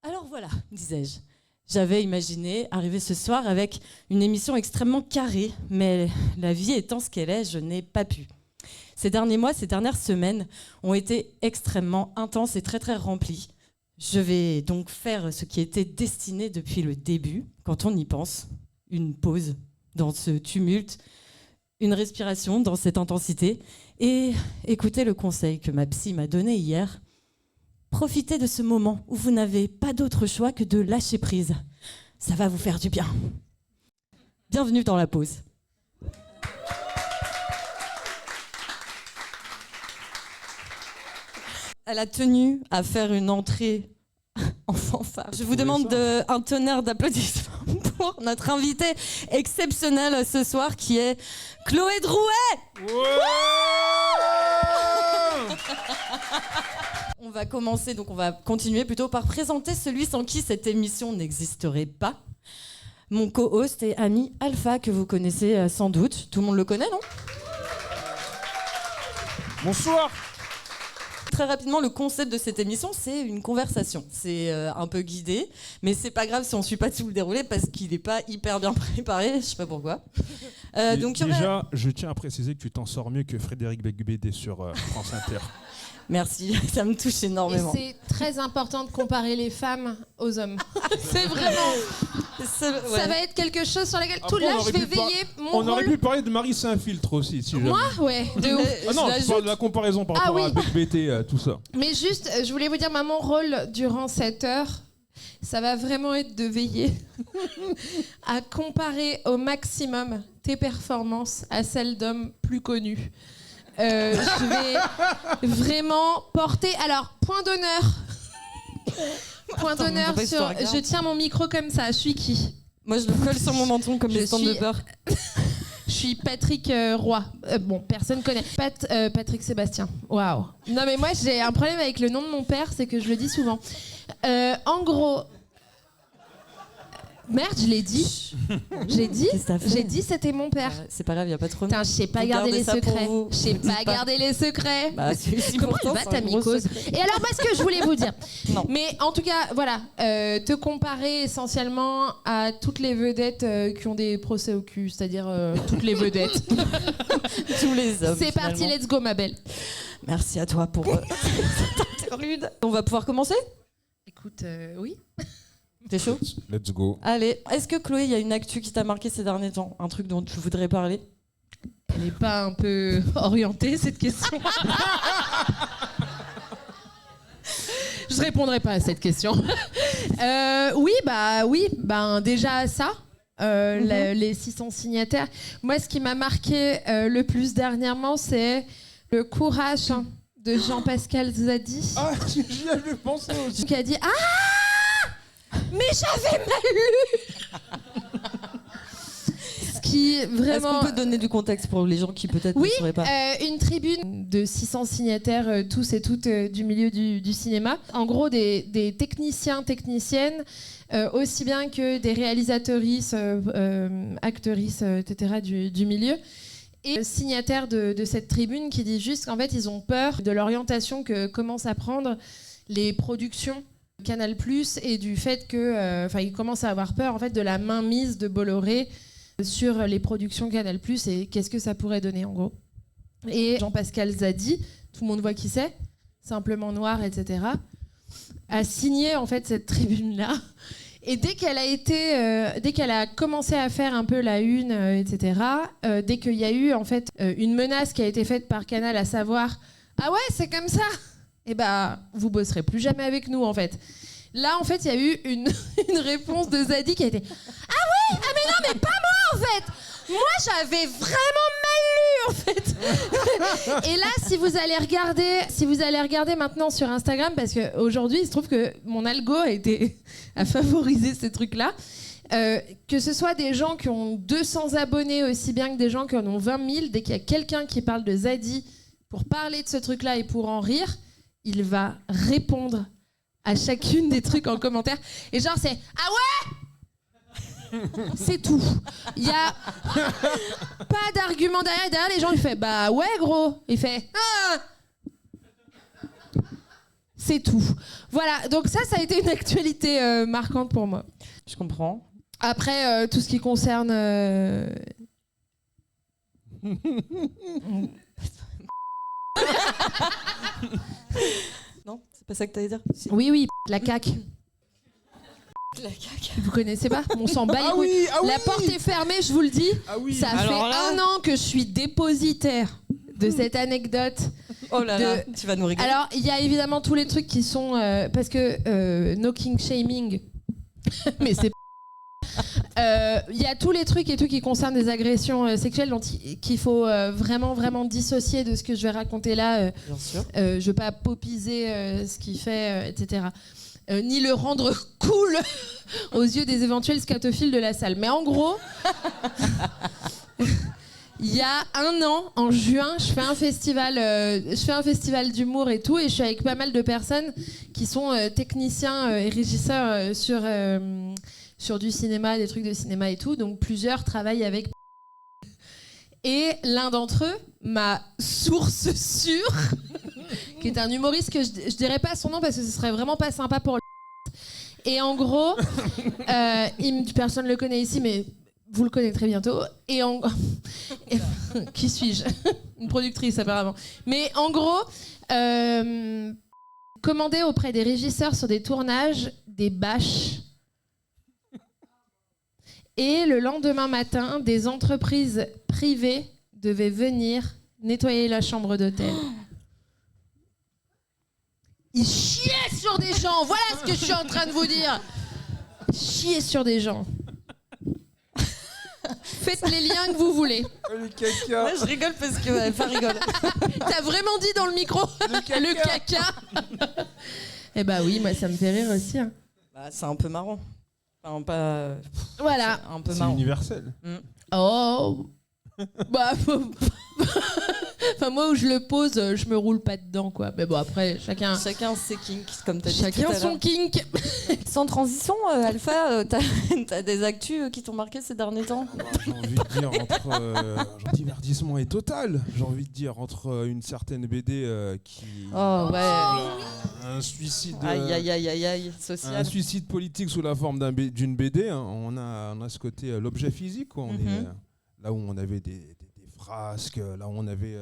Alors voilà, disais-je. J'avais imaginé arriver ce soir avec une émission extrêmement carrée, mais la vie étant ce qu'elle est, je n'ai pas pu. Ces derniers mois, ces dernières semaines ont été extrêmement intenses et très très remplies. Je vais donc faire ce qui était destiné depuis le début, quand on y pense, une pause dans ce tumulte, une respiration dans cette intensité, et écouter le conseil que ma psy m'a donné hier. Profitez de ce moment où vous n'avez pas d'autre choix que de lâcher prise. Ça va vous faire du bien. Bienvenue dans la pause. Elle a tenu à faire une entrée en fanfare. Je vous demande un tonnerre d'applaudissements pour notre invitée exceptionnelle ce soir qui est Chloé Drouet. On va commencer, donc on va continuer plutôt par présenter celui sans qui cette émission n'existerait pas. Mon co-host et ami Alpha, que vous connaissez sans doute. Tout le monde le connaît, non ? Bonsoir. Très rapidement, le concept de cette émission, c'est une conversation. C'est un peu guidé, mais c'est pas grave si on suit pas tout le déroulé parce qu'il n'est pas hyper bien préparé, je sais pas pourquoi. Donc, déjà, je tiens à préciser que tu t'en sors mieux que Frédéric Becbédé sur France Inter. Merci, ça me touche énormément. Et c'est très important de comparer les femmes aux hommes. C'est vraiment... Ça va être quelque chose sur lequel tout là je vais veiller mon On rôle. aurait pu parler de Marie Saint-Filtre aussi, si jamais. Moi, ouais, de ouf. Ah non, je parle de la comparaison par rapport à Becbédé, tout ça. Mais juste, je voulais vous dire, mon rôle durant cette heure, ça va vraiment être de veiller à comparer au maximum tes performances à celles d'hommes plus connus. Je vais vraiment porter... Alors, point d'honneur. Point d'honneur sur... Je tiens mon micro comme ça. Je suis qui ? Moi, je le colle sur mon menton comme les stands de beurre. Je suis Patrick Roy. Bon, personne connaît. Patrick Sébastien. Waouh. Non, mais moi, j'ai un problème avec le nom de mon père, c'est que je le dis souvent. En gros... Merde, je l'ai dit. J'ai dit c'était mon père. C'est pas grave, il y a pas trop. Putain, je sais pas garder les secrets. Je sais pas garder les secrets. Comment elle va ta mycose ? Et alors, moi, ce que je voulais vous dire. Non. Mais en tout cas, voilà, te comparer essentiellement à toutes les vedettes qui ont des procès au cul, c'est-à-dire toutes les vedettes. Tous les hommes. C'est parti, let's go, ma belle. Merci à toi pour cette interlude. On va pouvoir commencer ? Écoute, oui. T'es chaud ? Let's go. Allez, est-ce que Chloé, il y a une actu qui t'a marqué ces derniers temps ? Un truc dont tu voudrais parler ? Elle n'est pas un peu orientée, cette question ? Je répondrai pas à cette question. Oui, déjà ça. Les 600 signataires. Moi, ce qui m'a marqué le plus dernièrement, c'est le courage de Jean-Pascal Zadi. Ah, j'y avais pensé aussi. Qui a dit « Ah !» Mais j'avais mal lu. Ce qui vraiment... Est-ce qu'on peut donner du contexte pour les gens qui peut-être ne sauraient pas ? Une tribune de 600 signataires, tous et toutes du milieu du cinéma. En gros, des techniciens, techniciennes, aussi bien que des réalisatrices, actrices, etc. du milieu. Et signataires de cette tribune qui dit juste qu'en fait, ils ont peur de l'orientation que commencent à prendre les productions Canal+, et du fait que, ils commencent à avoir peur en fait de la mainmise de Bolloré sur les productions Canal+, et qu'est-ce que ça pourrait donner en gros. Et Jean-Pascal Zadi, tout le monde voit qui c'est, simplement noir, etc., a signé en fait cette tribune-là. Et dès qu'elle a commencé à faire un peu la une, etc., dès qu'il y a eu en fait une menace qui a été faite par Canal, à savoir « Ah ouais, c'est comme ça !» Eh ben, vous bosserez plus jamais avec nous, en fait. Là, en fait, il y a eu une réponse de Zadi qui a été « Ah oui, ah mais non, mais pas moi, en fait. Moi, j'avais vraiment mal lu, en fait. » Et là, si vous allez regarder maintenant sur Instagram, parce qu'aujourd'hui, il se trouve que mon algo a favorisé ces trucs-là, que ce soit des gens qui ont 200 abonnés aussi bien que des gens qui en ont 20 000, dès qu'il y a quelqu'un qui parle de Zadi pour parler de ce truc-là et pour en rire, il va répondre à chacune des trucs en commentaire. Et genre, c'est « Ah ouais !» C'est tout. Il n'y a pas d'argument derrière. Et derrière, les gens, ils font « Bah ouais, gros !» Il fait « Ah !» C'est tout. Voilà, donc ça a été une actualité marquante pour moi. Je comprends. Après, tout ce qui concerne... Non, c'est pas ça que t'allais dire. Si. Oui, la CAQ. La caca. Vous connaissez pas? On s'en bat les couilles. La porte est fermée, je vous le dis. Ça fait un an que je suis dépositaire de cette anecdote. Oh là là, tu vas nous rigoler. Alors, il y a évidemment tous les trucs qui sont... parce que no king shaming, mais c'est... Il y a tous les trucs et tout qui concernent des agressions sexuelles qu'il faut vraiment dissocier de ce que je vais raconter là. Bien sûr. Je veux pas popiser ce qu'il fait, etc. Ni le rendre cool aux yeux des éventuels scatophiles de la salle. Mais en gros, il y a un an, en juin, je fais un festival d'humour et tout, et je suis avec pas mal de personnes qui sont techniciens et régisseurs sur du cinéma, des trucs de cinéma et tout. Donc plusieurs travaillent avec. Et l'un d'entre eux, ma source sûre, qui est un humoriste que je dirais pas son nom parce que ce serait vraiment pas sympa pour lui. Et en gros, personne ne le connaît ici, mais vous le connaîtrez bientôt. Qui suis-je? Une productrice apparemment. Mais en gros, commander auprès des régisseurs sur des tournages des bâches. Et le lendemain matin, des entreprises privées devaient venir nettoyer la chambre d'hôtel. Ils chiaient sur des gens. Voilà ce que je suis en train de vous dire. Chier sur des gens. Faites les liens que vous voulez. Le caca. Moi, je rigole parce que elle rigole. T'as vraiment dit dans le micro le caca. Eh bah oui, moi ça me fait rire aussi. Hein. Bah, c'est un peu marrant. Enfin, pas... Voilà. Un peu c'est marrant. universel. Oh. Bah. Enfin, moi où je le pose, je me roule pas dedans, quoi. Mais bon, après, chacun ses kinks, comme t'as dit. Chacun son kink. Sans transition, Alpha, t'as des actus qui t'ont marqué ces derniers temps? J'ai envie de dire entre divertissement et total. J'ai envie de dire entre une certaine BD qui. Oh ouais. Un suicide. Aïe, social. Un suicide politique sous la forme d'une BD. Hein. On a ce côté l'objet physique. Quoi. On est là où on avait des frasques, là où on avait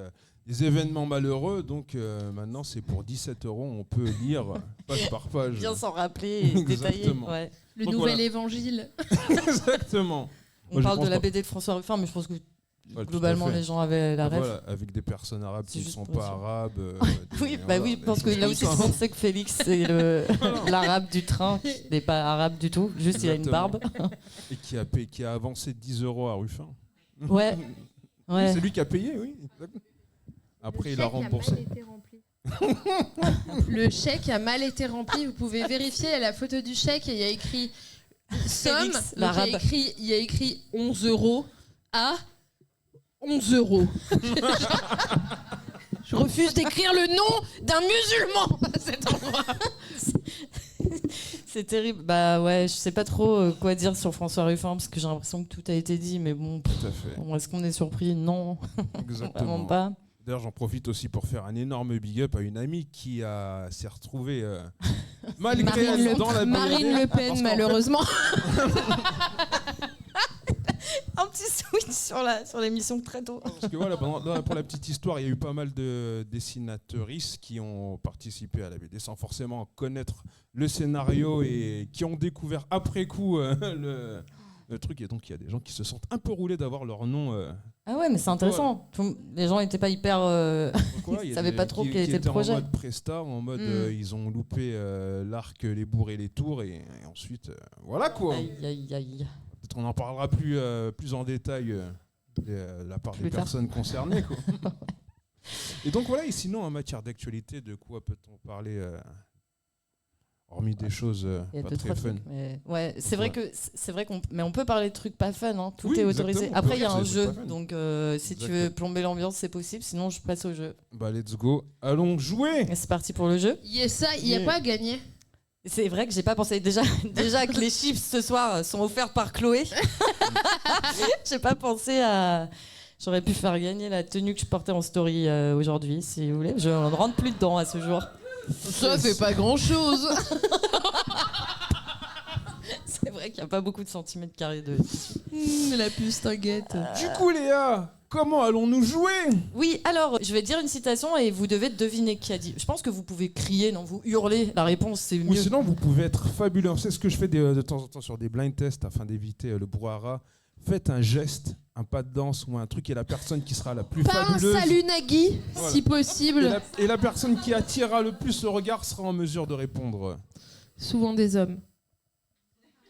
des événements malheureux. Donc maintenant, c'est pour 17 €. On peut lire page par page. Bien s'en rappeler et détailler. Ouais. Le nouvel évangile. Exactement. On parle de la BD de François Ruffin, mais je pense que globalement, les gens avaient la rêve. Voilà, avec des personnes arabes qui ne sont pas arabes. Oui, je pense que là aussi, on sait que Félix, c'est l'arabe du train, qui n'est pas arabe du tout, juste il a une barbe. Et qui a avancé 10 € à Ruffin. Ouais. Oui, c'est lui qui a payé, oui. Après, il a remboursé. Le chèque a mal été rempli. Vous pouvez vérifier la photo du chèque et il y a écrit somme. Il y a écrit 11 € à 11 €. Je refuse d'écrire le nom d'un musulman à cet endroit. C'est terrible. Bah ouais, je sais pas trop quoi dire sur François Ruffin parce que j'ai l'impression que tout a été dit, mais bon. Tout à fait. Bon, est-ce qu'on est surpris? Non. Exactement. Vraiment pas. D'ailleurs, j'en profite aussi pour faire un énorme big up à une amie qui s'est retrouvée malgré elle dans la Marine Le Pen, malheureusement. Un petit switch sur l'émission très tôt. Parce que voilà, pour la petite histoire, il y a eu pas mal de dessinatrices qui ont participé à la BD sans forcément connaître le scénario et qui ont découvert après coup le truc. Et donc, il y a des gens qui se sentent un peu roulés d'avoir leur nom. Ah ouais, mais c'est intéressant. Les gens n'étaient pas hyper... ils savaient pas trop quel était le projet. En mode presta, en mode ils ont loupé l'arc, les bourres et les tours. Et ensuite, voilà quoi. Aïe. Peut-être on en parlera plus en détail de la part des personnes concernées. Quoi. Et donc voilà, et sinon en matière d'actualité, de quoi peut-on parler hormis des choses pas très fun. Mais... Ouais, c'est vrai mais on peut parler de trucs pas fun, hein. Tout est autorisé. Exactement. Après il y a un jeu, donc si tu veux plomber l'ambiance, c'est possible, sinon je passe au jeu. Bah let's go, allons jouer. Et c'est parti pour le jeu. Il y a pas à gagner. C'est vrai que j'ai pas pensé déjà que les chips ce soir sont offerts par Chloé. J'ai pas pensé à... J'aurais pu faire gagner la tenue que je portais en story aujourd'hui, si vous voulez. Je ne rentre plus dedans à ce jour. Ça fait pas grand-chose. C'est vrai qu'il n'y a pas beaucoup de centimètres carrés de... La puce, t'inquiète. Du coup, Léa, comment allons-nous jouer? Oui, alors, je vais dire une citation et vous devez deviner qui a dit. Je pense que vous pouvez crier, non, vous hurler. La réponse, c'est mieux. Ou sinon, vous pouvez être fabuleux. C'est ce que je fais de temps en temps sur des blind tests afin d'éviter le brouhaha. Faites un geste, un pas de danse ou un truc et la personne qui sera la plus Pas fabuleuse. un salut Nagui, Voilà. si possible. Et la personne qui attirera le plus le regard sera en mesure de répondre. Souvent des hommes.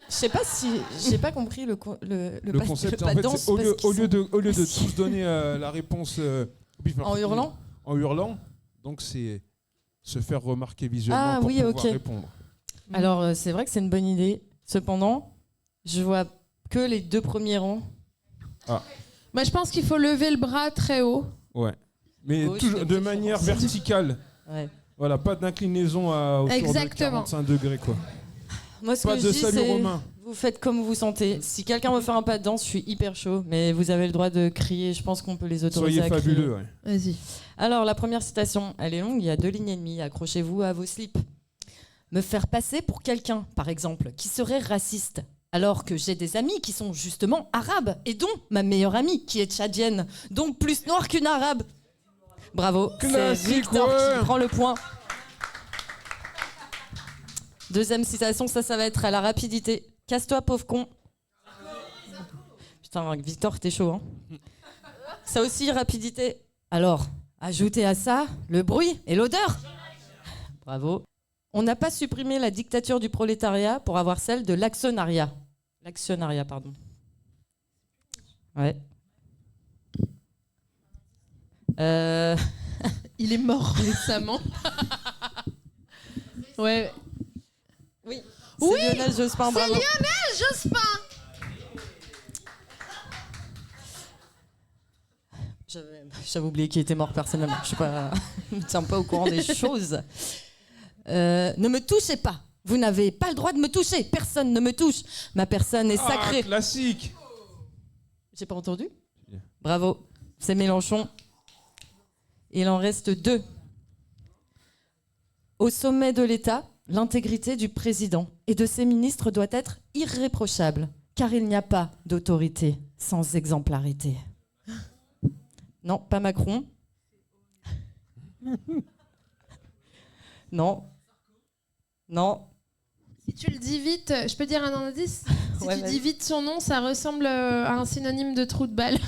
Je sais pas si j'ai pas compris le concept, pas en fait, danse c'est au lieu de Si. tous donner la réponse En hurlant. En hurlant, donc c'est se faire remarquer visuellement pour pouvoir répondre. Alors c'est vrai que c'est une bonne idée. Cependant, je vois que les 2 premiers rangs. Moi, je pense qu'il faut lever le bras très haut. Ouais. Mais Gauche, toujours de gauche, manière gauche. verticale. Ouais. Voilà, pas d'inclinaison autour Exactement. de 45 degrés, quoi. Moi, ce Pas que de je dis, salut c'est romain. vous faites comme vous sentez. Si quelqu'un veut faire un pas de danse, je suis hyper chaud, mais vous avez le droit de crier. Je pense qu'on peut les autoriser Soyez à crier. fabuleux, ouais. Vas-y. Alors, la première citation, elle est longue, il y a 2 lignes et demie. Accrochez-vous à vos slips. Me faire passer pour quelqu'un, par exemple, qui serait raciste, alors que j'ai des amis qui sont justement arabes, et dont ma meilleure amie, qui est tchadienne, donc plus noire qu'une arabe. Bravo, c'est Classique, Victor ouais. qui prend le point. Deuxième citation, ça va être à la rapidité. Casse-toi, pauvre con. Putain, Victor, t'es chaud, hein. Ça aussi, rapidité. Alors, ajoutez à ça le bruit et l'odeur. Bravo. On n'a pas supprimé la dictature du prolétariat pour avoir celle de l'actionnariat. L'actionnariat, pardon. Ouais. Il est mort récemment. Ouais. Oui. Oui, C'est Lionel Jospin, c'est bravo. Lionel Jospin. J'avais oublié qu'il était mort personnellement. Je ne me tiens pas au courant des choses. Ne me touchez pas. Vous n'avez pas le droit de me toucher. Personne ne me touche. Ma personne est sacrée. Classique. J'ai pas entendu. Yeah. Bravo. C'est Mélenchon. Il en reste 2. Au sommet de l'État, l'intégrité du président et de ses ministres doit être irréprochable, car il n'y a pas d'autorité sans exemplarité. Non, pas Macron. Non. Non. Si tu le dis vite, je peux dire un indice? Si Ouais, tu vas-y. dis vite son nom, ça ressemble à un synonyme de trou de balle.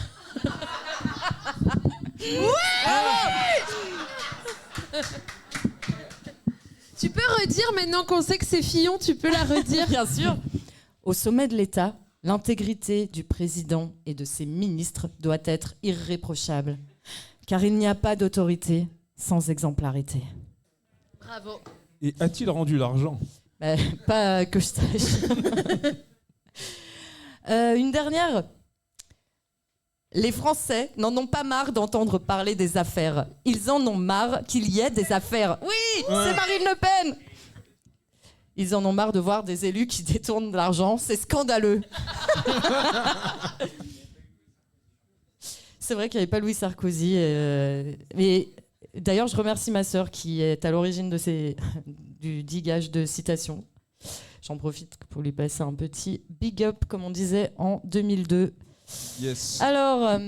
Tu peux redire maintenant qu'on sait que c'est Fillon, tu peux la redire. Bien sûr. Au sommet de l'État, l'intégrité du président et de ses ministres doit être irréprochable, car il n'y a pas d'autorité sans exemplarité. Bravo. Et a-t-il rendu l'argent? Pas que je sache. Une dernière. Les Français n'en ont pas marre d'entendre parler des affaires. Ils en ont marre qu'il y ait des affaires. Oui, c'est Marine Le Pen. Ils en ont marre de voir des élus qui détournent de l'argent. C'est scandaleux. C'est vrai qu'il n'y avait pas Louis Sarkozy. Mais d'ailleurs, je remercie ma sœur qui est à l'origine de du digage de citations. J'en profite pour lui passer un petit big up, comme on disait en 2002. Yes. Alors,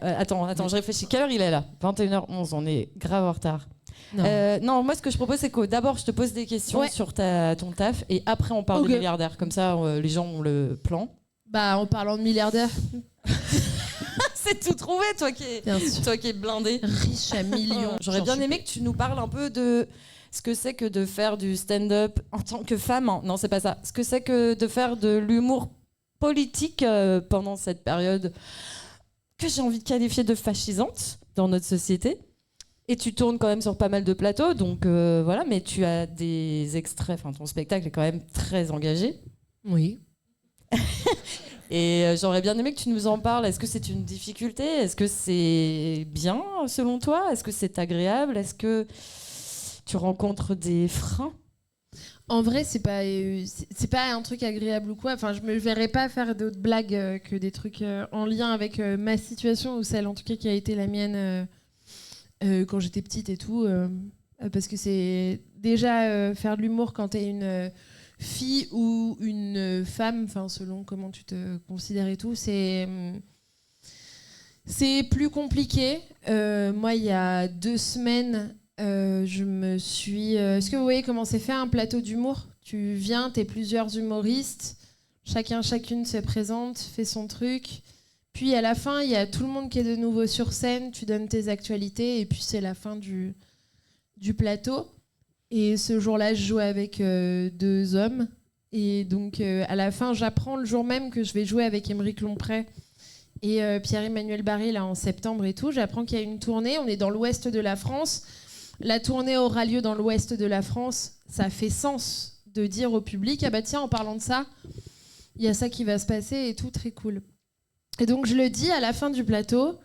attends, je réfléchis. Quelle heure il est là? 21h11, on est grave en retard. Non, moi ce que je propose c'est que d'abord je te pose des questions sur ton taf et après on parle des milliardaires. Comme ça les gens ont le plan. Bah en parlant de milliardaires. C'est tout trouvé toi qui es blindé. Riche à millions. J'aurais bien aimé que tu nous parles un peu de ce que c'est que de faire du stand-up en tant que femme. Non, c'est pas ça. Ce que c'est que de faire de l'humour politique pendant cette période que j'ai envie de qualifier de fascisante dans notre société. Et tu tournes quand même sur pas mal de plateaux, donc voilà, mais tu as des extraits, enfin ton spectacle est quand même très engagé. Oui. Et j'aurais bien aimé que tu nous en parles. Est-ce que c'est une difficulté? Est-ce que c'est bien selon toi? Est-ce que c'est agréable? Est-ce que tu rencontres des freins? En vrai, c'est pas un truc agréable ou quoi. Enfin, je me verrais pas faire d'autres blagues que des trucs en lien avec ma situation ou celle en tout cas qui a été la mienne quand j'étais petite et tout. parce que c'est déjà faire de l'humour quand t'es une fille ou une femme, enfin selon comment tu te considères et tout, c'est plus compliqué. Moi, il y a 2 semaines, je me suis... Est-ce que vous voyez comment c'est fait un plateau d'humour ? Tu viens, t'es plusieurs humoristes, chacune se présente, fait son truc. Puis à la fin, il y a tout le monde qui est de nouveau sur scène, tu donnes tes actualités et puis c'est la fin du plateau. Et ce jour-là, je joue avec 2 hommes. Et donc à la fin, j'apprends le jour même que je vais jouer avec Aymeric Lomprey et Pierre-Emmanuel Barré là, en septembre et tout. J'apprends qu'il y a une tournée, on est dans l'ouest de la France. La tournée aura lieu dans l'ouest de la France. Ça fait sens de dire au public, ah bah tiens, en parlant de ça, il y a ça qui va se passer et tout, très cool. Et donc je le dis à la fin du plateau,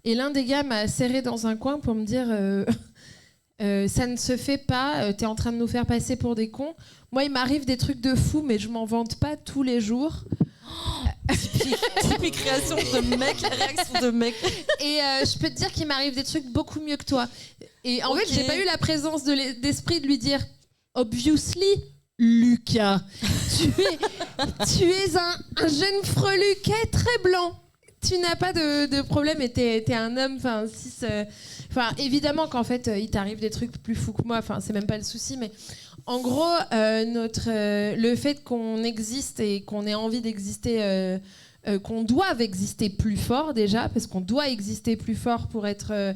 et l'un des gars m'a serré dans un coin pour me dire ça ne se fait pas, t'es en train de nous faire passer pour des cons. Moi, il m'arrive des trucs de fou, mais je m'en vante pas tous les jours. Typique réaction de mec, la réaction de mec. Et je peux te dire qu'il m'arrive des trucs beaucoup mieux que toi. Et en fait, j'ai pas eu la présence d'esprit de lui dire obviously, Lucas, tu es un jeune freluquet très blanc. Tu n'as pas de problème et t'es un homme, évidemment qu'en fait, il t'arrive des trucs plus fous que moi, c'est même pas le souci, mais en gros, le fait qu'on existe et qu'on ait envie d'exister, qu'on doive exister plus fort déjà, parce qu'on doit exister plus fort pour être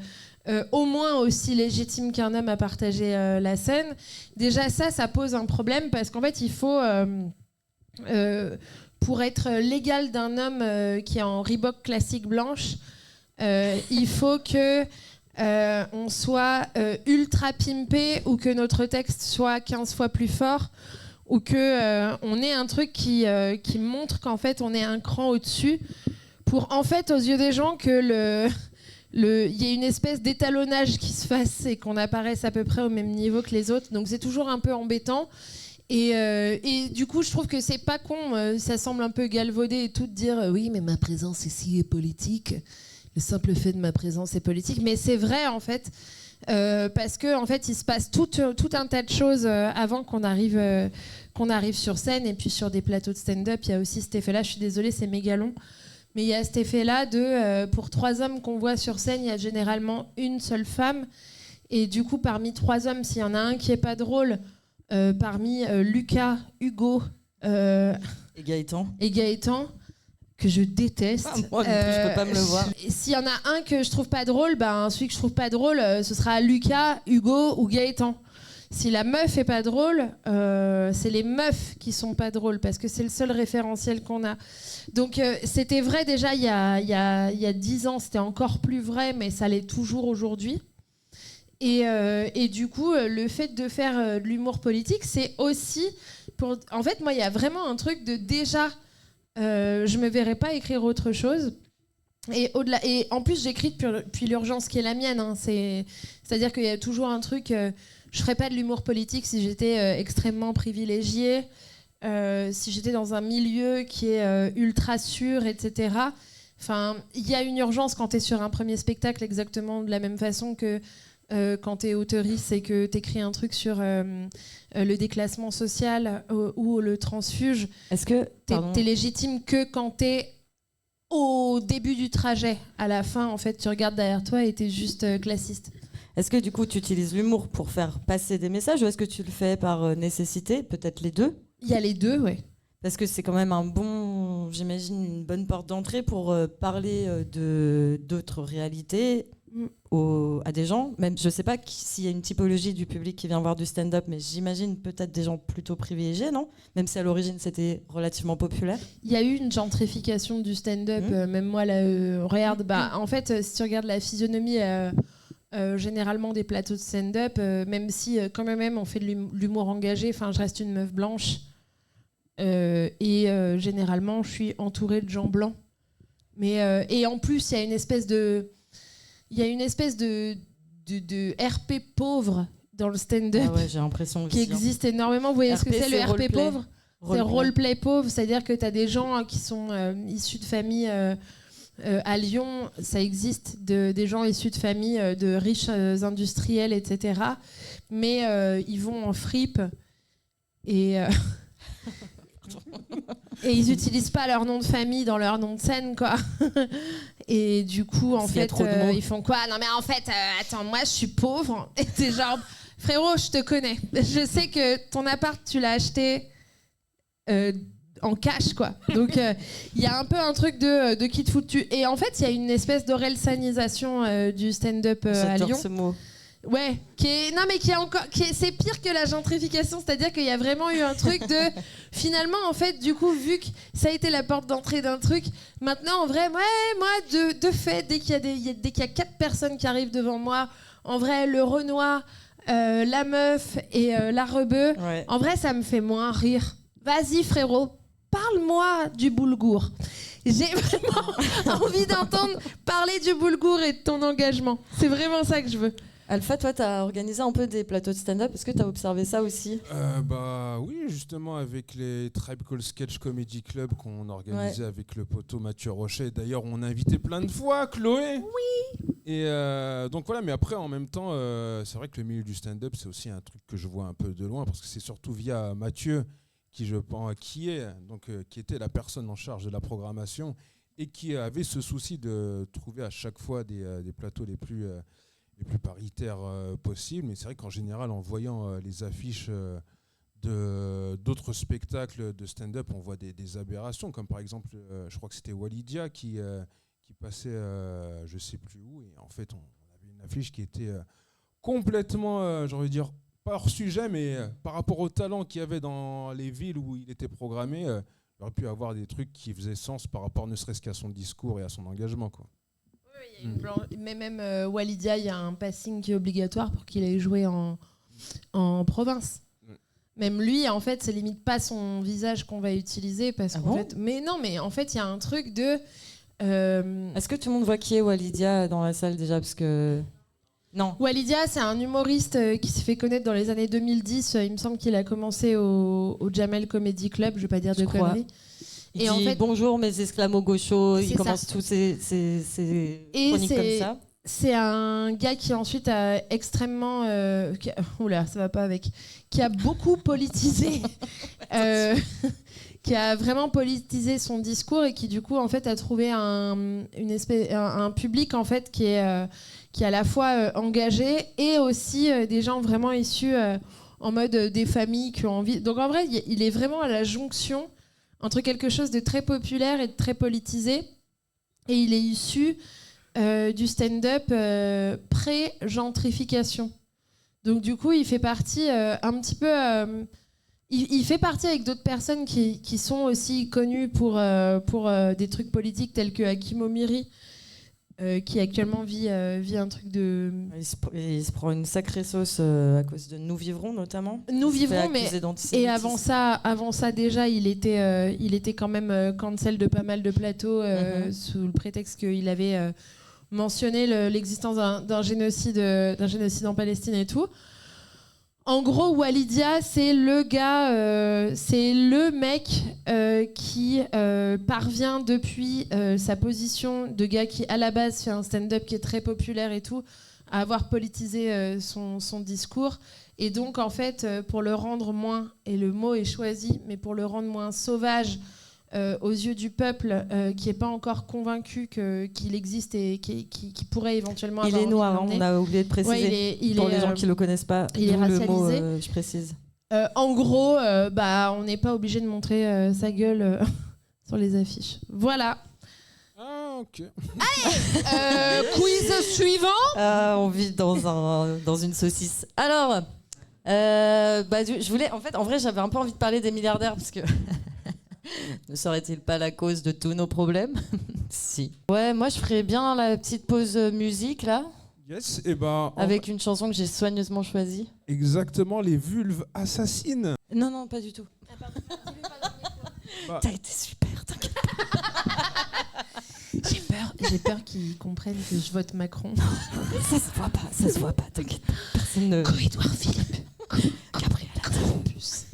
au moins aussi légitime qu'un homme à partager la scène. Déjà ça pose un problème, parce qu'en fait, il faut... pour être l'égal d'un homme qui est en Reebok classique blanche, il faut que on soit ultra pimpé, ou que notre texte soit 15 fois plus fort, ou que on ait un truc qui montre qu'en fait on est un cran au-dessus, pour en fait aux yeux des gens que il y a une espèce d'étalonnage qui se fasse et qu'on apparaisse à peu près au même niveau que les autres. Donc c'est toujours un peu embêtant. Et du coup, je trouve que c'est pas con, ça semble un peu galvaudé et tout de dire oui, mais ma présence ici est politique. Le simple fait de ma présence est politique, mais c'est vrai en fait, parce que en fait, il se passe tout un tas de choses avant qu'on arrive sur scène, et puis sur des plateaux de stand-up, il y a aussi cet effet-là. Je suis désolée, c'est méga long, mais il y a cet effet-là de pour 3 hommes qu'on voit sur scène, il y a généralement une seule femme, et du coup, parmi 3 hommes, s'il y en a un qui est pas drôle. Parmi Lucas, Hugo et Gaëtan, que je déteste. Moi, je peux pas me le voir. S'il y en a un que je trouve pas drôle, celui que je trouve pas drôle, ce sera Lucas, Hugo ou Gaëtan. Si la meuf est pas drôle, c'est les meufs qui sont pas drôles, parce que c'est le seul référentiel qu'on a. Donc c'était vrai déjà il y a 10 ans, c'était encore plus vrai, mais ça l'est toujours aujourd'hui. Et du coup, le fait de faire de l'humour politique, c'est aussi... En fait, moi, il y a vraiment un truc de déjà... je me verrais pas écrire autre chose. Et en plus, j'écris depuis l'urgence qui est la mienne. Hein. C'est-à-dire qu'il y a toujours un truc... je ferais pas de l'humour politique si j'étais extrêmement privilégiée, si j'étais dans un milieu qui est ultra sûr, etc. Enfin, il y a une urgence quand tu es sur un premier spectacle, exactement de la même façon que... quand t'es auteuriste et que t'écris un truc sur le déclassement social ou le transfuge, est-ce que t'es légitime que quand t'es au début du trajet? À la fin, en fait, tu regardes derrière toi et t'es juste classiste. Est-ce que du coup, tu utilises l'humour pour faire passer des messages, ou est-ce que tu le fais par nécessité? Peut-être les deux? Il y a les deux, ouais. Parce que c'est quand même j'imagine, une bonne porte d'entrée pour parler d'autres réalités à des gens. Même, je sais pas s'il y a une typologie du public qui vient voir du stand-up, mais j'imagine peut-être des gens plutôt privilégiés, non? Même si à l'origine c'était relativement populaire. Il y a eu une gentrification du stand-up, même moi là, regarde, en fait, si tu regardes la physionomie généralement des plateaux de stand-up, même si quand même on fait de l'humour engagé, enfin je reste une meuf blanche, et généralement je suis entourée de gens blancs. Mais et en plus il y a une espèce de RP pauvre dans le stand-up. Ah ouais, j'ai l'impression qui existe énormément. Vous voyez RP, ce que c'est le RP pauvre? C'est roleplay pauvre, c'est-à-dire que tu as des gens qui sont issus de familles À Lyon, ça existe des gens issus de familles de riches industriels, etc. Mais ils vont en fripe et ils n'utilisent pas leur nom de famille dans leur nom de scène, quoi. Et du coup, en fait, ils font quoi? Non, mais en fait, attends, moi, je suis pauvre. Et t'es genre, frérot, je te connais. Je sais que ton appart, tu l'as acheté en cash, quoi. Donc, il y a un peu un truc de qui te fout dessus. Et en fait, il y a une espèce d'orelsanisation du stand-up à Lyon. J'adore ce mot. Ouais, c'est pire que la gentrification, c'est-à-dire qu'il y a vraiment eu un truc de finalement en fait du coup vu que ça a été la porte d'entrée d'un truc, maintenant en vrai moi de fait dès qu'il y a 4 personnes qui arrivent devant moi, en vrai le Renoir, la meuf et la rebeu, ouais. En vrai ça me fait moins rire. Vas-y frérot, parle-moi du boulgour. J'ai vraiment envie d'entendre parler du boulgour et de ton engagement. C'est vraiment ça que je veux. Alpha, toi, tu as organisé un peu des plateaux de stand-up. Est-ce que tu as observé ça aussi? Oui, justement, avec les Tribe Called Sketch Comedy Club qu'on organisait avec le poteau Mathieu Rocher. D'ailleurs, on a invité plein de fois Chloé. Oui. Et donc voilà, mais après, en même temps, c'est vrai que le milieu du stand-up, c'est aussi un truc que je vois un peu de loin, parce que c'est surtout via Mathieu, qui était la personne en charge de la programmation et qui avait ce souci de trouver à chaque fois des plateaux les plus paritaires possibles. Mais c'est vrai qu'en général, en voyant les affiches d'autres spectacles de stand-up, on voit des aberrations, comme par exemple, je crois que c'était Walidia qui passait je sais plus où, et en fait, on avait une affiche qui était complètement, j'ai envie de dire, pas hors sujet, mais par rapport au talent qu'il y avait dans les villes où il était programmé, il aurait pu avoir des trucs qui faisaient sens par rapport ne serait-ce qu'à son discours et à son engagement, quoi. Mais même Walidia, il y a un passing qui est obligatoire pour qu'il aille jouer en province. Même lui, en fait, c'est limite pas son visage qu'on va utiliser parce qu'en fait, mais en fait, il y a un truc de. Est-ce que tout le monde voit qui est Walidia dans la salle déjà, parce que non. Walidia, c'est un humoriste qui s'est fait connaître dans les années 2010. Il me semble qu'il a commencé au Jamel Comedy Club. Je vais pas dire de conneries. Il dit en fait, bonjour mes esclamo-gauchos, il commence tous ses chroniques comme ça. C'est un gars qui ensuite a extrêmement... oula, ça va pas avec... Qui a beaucoup politisé... qui a vraiment politisé son discours et qui du coup en fait a trouvé un public en fait qui est à la fois engagé et aussi des gens vraiment issus en mode des familles qui ont envie... Donc en vrai, il est vraiment à la jonction entre quelque chose de très populaire et de très politisé, et il est issu du stand-up pré-gentrification. Donc du coup, il fait partie un petit peu... il fait partie avec d'autres personnes qui sont aussi connues pour des trucs politiques tels que Hakim Omiri, qui actuellement vit un truc de... Il se prend une sacrée sauce à cause de Nous Vivrons notamment. Nous Vivrons, mais et avant ça déjà, il était quand même cancel de pas mal de plateaux sous le prétexte qu'il avait mentionné l'existence d'un génocide en Palestine et tout. En gros, Walidia, c'est le gars, c'est le mec qui parvient depuis sa position de gars qui, à la base, fait un stand-up qui est très populaire et tout, à avoir politisé son discours. Et donc, en fait, pour le rendre moins, et le mot est choisi, mais pour le rendre moins sauvage aux yeux du peuple qui n'est pas encore convaincu qu'il existe et qui pourrait éventuellement avoir... Il est noir, on a oublié de préciser. Ouais, pour les gens qui ne le connaissent pas, il est racialisé. Le mot, je précise. En gros, on n'est pas obligé de montrer sa gueule sur les affiches. Voilà. Ah, ok. Allez, quiz suivant. On vit dans une saucisse. Alors, je voulais... En vrai, j'avais un peu envie de parler des milliardaires, parce que... Ne serait-il pas la cause de tous nos problèmes? Si. Ouais, moi je ferais bien la petite pause musique là. Yes, avec une chanson que j'ai soigneusement choisie. Exactement, les vulves assassines. Non, pas du tout. T'as été super, t'inquiète. J'ai peur qu'ils comprennent que je vote Macron. Ça se voit pas, t'inquiète. Personne ne... Corridor Philippe. Gabriella Campus.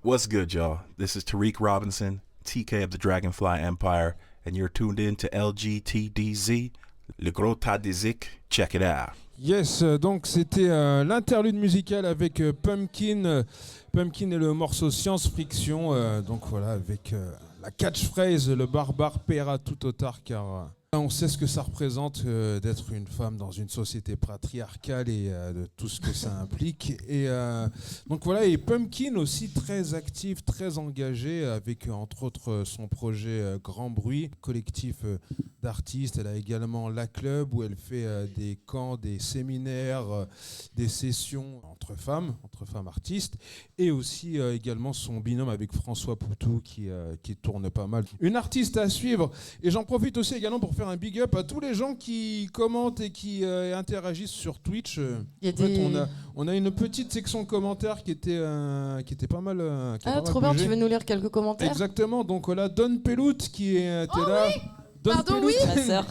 What's good, y'all? This is Tariq Robinson, TK of the Dragonfly Empire, and you're tuned in to LGTDZ, le gros tas de zik. Check it out. Yes, donc c'était l'interlude musical avec Pumpkin. Pumpkin et le morceau Science Friction. Donc voilà, avec la catchphrase, le barbare paiera tout au tard, car on sait ce que ça représente d'être une femme dans une société patriarcale et de tout ce que ça implique. Et donc voilà, et Pumpkin aussi très active, très engagée avec entre autres son projet Grand Bruit, collectif d'artistes. Elle a également La Club où elle fait des camps, des séminaires, des sessions entre femmes artistes, et aussi également son binôme avec François Poutou qui tourne pas mal. Une artiste à suivre, et j'en profite aussi également pour faire un big up à tous les gens qui commentent et qui interagissent sur Twitch. On a une petite section commentaires qui était pas mal. Trop bien, tu veux nous lire quelques commentaires? Exactement, donc voilà, Don Pelout qui était là. Oui. Don Pardon, Pelout. oui. Ma sœur.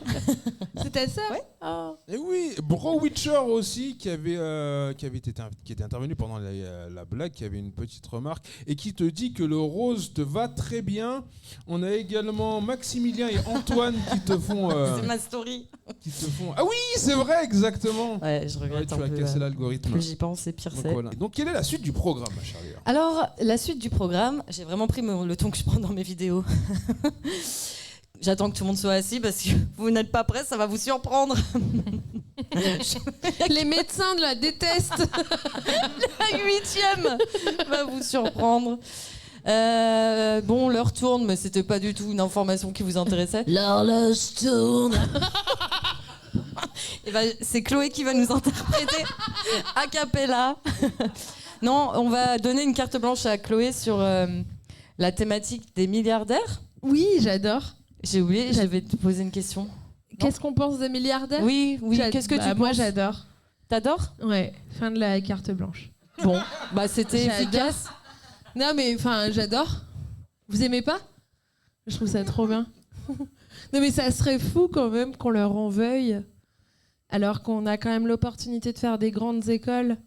C'est ta sœur? Ouais. Oh. Et oui, Bro Witcher aussi qui était intervenu pendant la blague, qui avait une petite remarque et qui te dit que le rose te va très bien. On a également Maximilien et Antoine qui te font. C'est ma story. Ah oui, c'est vrai, exactement. Ouais, je regrette Ouais, un tu as peu. cassé l'algorithme. Plus j'y pense, et pire Donc, c'est. voilà. Donc quelle est la suite du programme, ma chère Léa? Alors, la suite du programme, j'ai vraiment pris le ton que je prends dans mes vidéos. J'attends que tout le monde soit assis parce que vous n'êtes pas prêts, ça va vous surprendre. Les médecins la détestent. La 8e va vous surprendre. Bon, l'heure tourne, mais c'était pas du tout une information qui vous intéressait. L'horloge tourne. Et ben, c'est Chloé qui va nous interpréter a cappella. Non, on va donner une carte blanche à Chloé sur la thématique des milliardaires. Oui, j'adore. J'ai oublié, je vais te poser une question. Qu'est-ce qu'on pense des milliardaires? Oui, qu'est-ce que tu penses? Moi, j'adore. T'adores? Ouais, fin de la carte blanche. Bon, bah c'était J'adore. efficace. Non, mais enfin, j'adore. Vous aimez pas? Je trouve ça trop bien. Non, mais ça serait fou quand même qu'on leur en veuille, alors qu'on a quand même l'opportunité de faire des grandes écoles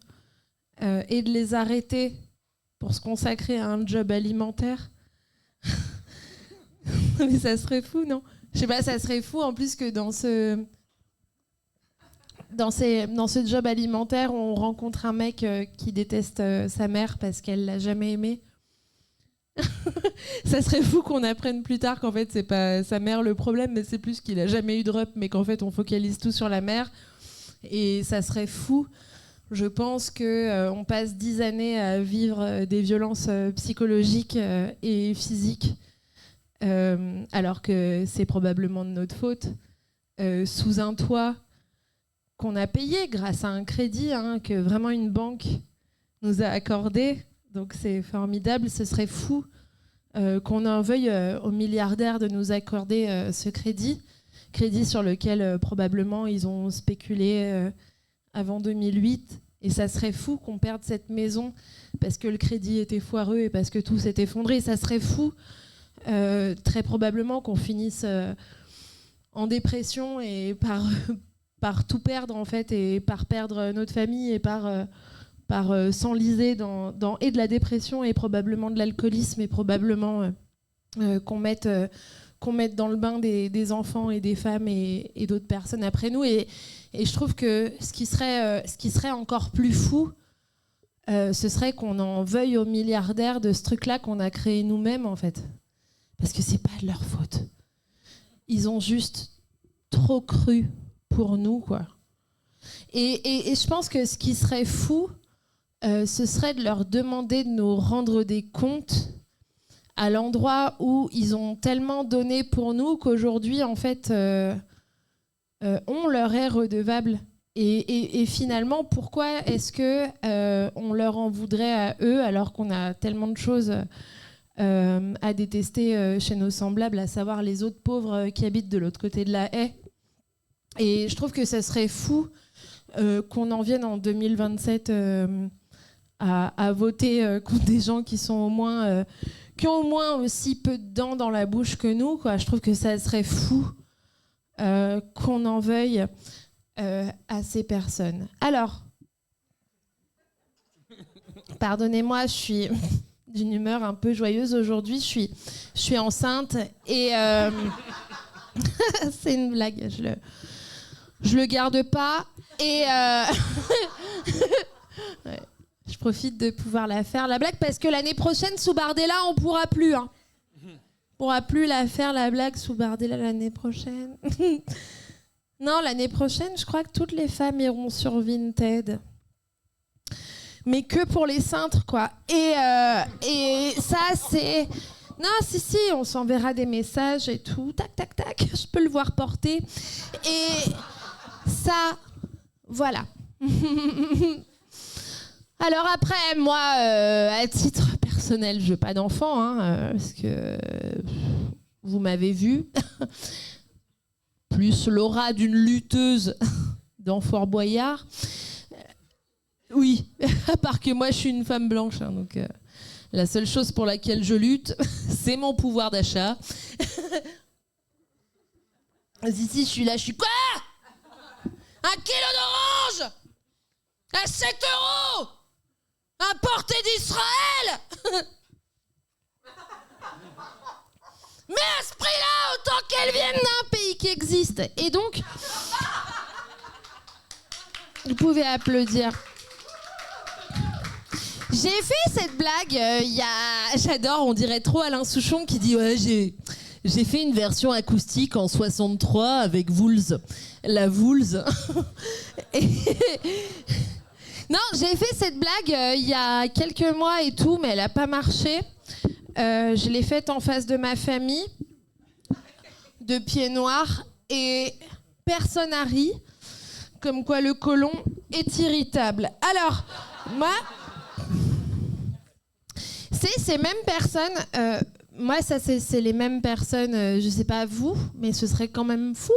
et de les arrêter pour se consacrer à un job alimentaire. Mais ça serait fou, non? Je sais pas, ça serait fou en plus que dans ce job alimentaire, on rencontre un mec qui déteste sa mère parce qu'elle l'a jamais aimé. Ça serait fou qu'on apprenne plus tard qu'en fait c'est pas sa mère le problème, mais c'est plus qu'il a jamais eu de rep, mais qu'en fait on focalise tout sur la mère. Et ça serait fou. Je pense que on passe 10 années à vivre des violences psychologiques et physiques. Alors que c'est probablement de notre faute, sous un toit qu'on a payé grâce à un crédit que vraiment une banque nous a accordé. Donc c'est formidable, ce serait fou qu'on en veuille aux milliardaires de nous accorder ce crédit sur lequel probablement ils ont spéculé avant 2008. Et ça serait fou qu'on perde cette maison parce que le crédit était foireux et parce que tout s'est effondré. Ça serait fou très probablement qu'on finisse en dépression et par tout perdre en fait, et par perdre notre famille et par s'enliser dans et de la dépression et probablement de l'alcoolisme et probablement qu'on mette dans le bain des enfants et des femmes et d'autres personnes après nous. Et je trouve que ce qui serait encore plus fou, ce serait qu'on en veuille aux milliardaires de ce truc-là qu'on a créé nous-mêmes en fait. Parce que c'est pas de leur faute. Ils ont juste trop cru pour nous, quoi. Et je pense que ce qui serait fou, ce serait de leur demander de nous rendre des comptes à l'endroit où ils ont tellement donné pour nous qu'aujourd'hui, en fait, on leur est redevable. Et finalement, pourquoi est-ce que on leur en voudrait à eux alors qu'on a tellement de choses à détester chez nos semblables, à savoir les autres pauvres qui habitent de l'autre côté de la haie. Et je trouve que ça serait fou qu'on en vienne en 2027 à voter contre des gens qui sont qui ont au moins aussi peu de dents dans la bouche que nous, quoi. Je trouve que ça serait fou qu'on en veuille à ces personnes. Alors, pardonnez-moi, je suis d'une humeur un peu joyeuse aujourd'hui. Je suis enceinte et C'est une blague, je le garde pas. Et ouais. Je profite de pouvoir la faire, la blague, parce que l'année prochaine, sous Bardella, on pourra plus. Hein. On pourra plus la faire, la blague, sous Bardella, l'année prochaine. Non, l'année prochaine, je crois que toutes les femmes iront sur Vinted. Mais que pour les cintres, quoi. Et ça, c'est... Non, si, on s'enverra des messages et tout. Tac, tac, tac, je peux le voir porter. Et ça, voilà. Alors après, moi, à titre personnel, je veux pas d'enfant, hein, parce que vous m'avez vu. Plus l'aura d'une lutteuse dans Fort Boyard. Oui, à part que moi, je suis une femme blanche, hein, donc la seule chose pour laquelle je lutte, c'est mon pouvoir d'achat. Si, je suis là, je suis quoi ? 1 kilo d'orange à 7 €, importé d'Israël. Mais à ce prix-là, autant qu'elles viennent d'un pays qui existe. Et donc, vous pouvez applaudir. J'ai fait cette blague j'adore, on dirait trop Alain Souchon qui dit ouais, j'ai fait une version acoustique en 63 avec Vouls. La Vouls. Non, j'ai fait cette blague il y a quelques mois et tout, mais elle n'a pas marché. Je l'ai faite en face de ma famille, de pieds noirs, et personne n'a ri, comme quoi le côlon est irritable. Alors, moi, c'est ces mêmes personnes, moi ça c'est les mêmes personnes, je sais pas vous, mais ce serait quand même fou.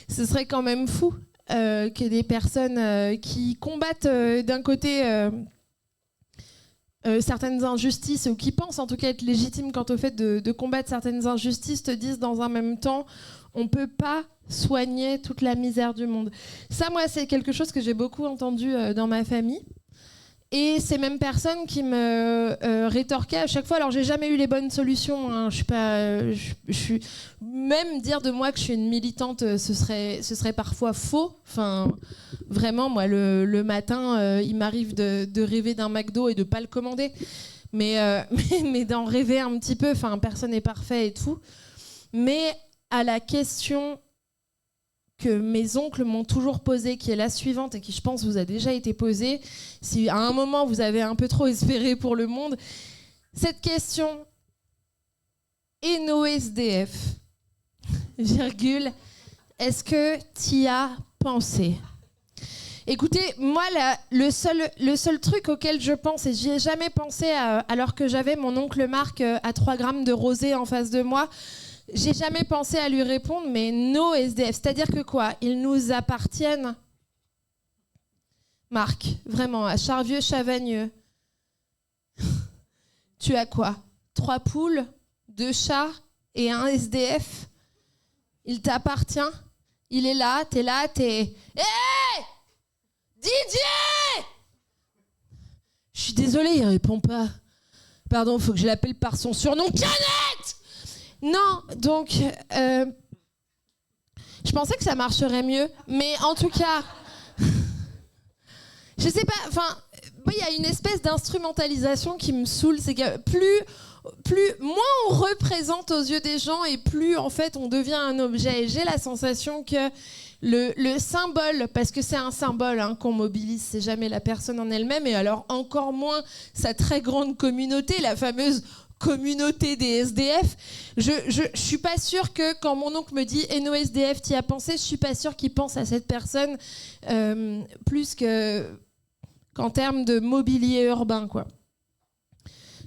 Ce serait quand même fou que des personnes qui combattent d'un côté certaines injustices, ou qui pensent en tout cas être légitimes quant au fait de combattre certaines injustices, te disent dans un même temps on peut pas soigner toute la misère du monde. Ça, moi, c'est quelque chose que j'ai beaucoup entendu dans ma famille. Et ces mêmes personnes qui me rétorquaient à chaque fois. Alors, j'ai jamais eu les bonnes solutions. Hein. Même dire de moi que je suis une militante, ce serait parfois faux. Enfin, vraiment, moi, le matin, il m'arrive de rêver d'un McDo et de pas le commander. Mais d'en rêver un petit peu. Enfin, personne n'est parfait et tout. Mais à la question que mes oncles m'ont toujours posée, qui est la suivante et qui, je pense, vous a déjà été posée, si à un moment vous avez un peu trop espéré pour le monde, cette question, et nos SDF, virgule, est-ce que t'y as pensé ? Écoutez, moi, le seul truc auquel je pense, et j'y ai jamais pensé alors que j'avais mon oncle Marc à 3 grammes de rosé en face de moi, j'ai jamais pensé à lui répondre, mais nos SDF, c'est-à-dire que quoi ? Ils nous appartiennent. Marc, vraiment, à Charvieux-Chavagneux. Tu as quoi ? 3 poules, 2 chats et 1 SDF ? Il t'appartient ? Il est là, t'es là, t'es... Hé ! Didier ! Je suis désolée, il répond pas. Pardon, faut que je l'appelle par son surnom. Canette ! Non, donc, je pensais que ça marcherait mieux, mais en tout cas, je sais pas, enfin, il y a une espèce d'instrumentalisation qui me saoule, c'est que moins on représente aux yeux des gens et plus, en fait, on devient un objet. Et j'ai la sensation que le symbole, parce que c'est un symbole hein, qu'on mobilise, c'est jamais la personne en elle-même, et alors encore moins sa très grande communauté, la fameuse communauté des SDF. Je suis pas sûre que quand mon oncle me dit « Et nos SDF, t'y as pensé ?» je suis pas sûre qu'il pense à cette personne plus qu'en termes de mobilier urbain, quoi.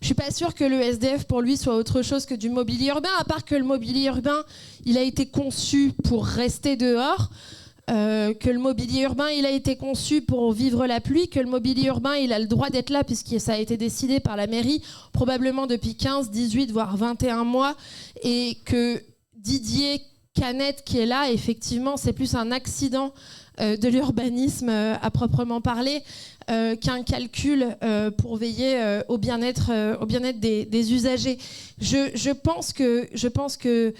Je suis pas sûre que le SDF pour lui soit autre chose que du mobilier urbain, à part que le mobilier urbain, il a été conçu pour rester dehors, que le mobilier urbain, il a été conçu pour vivre la pluie, que le mobilier urbain, il a le droit d'être là puisque ça a été décidé par la mairie, probablement depuis 15, 18, voire 21 mois, et que Didier Canette qui est là, effectivement, c'est plus un accident de l'urbanisme à proprement parler qu'un calcul pour veiller au bien-être des usagers. Je pense que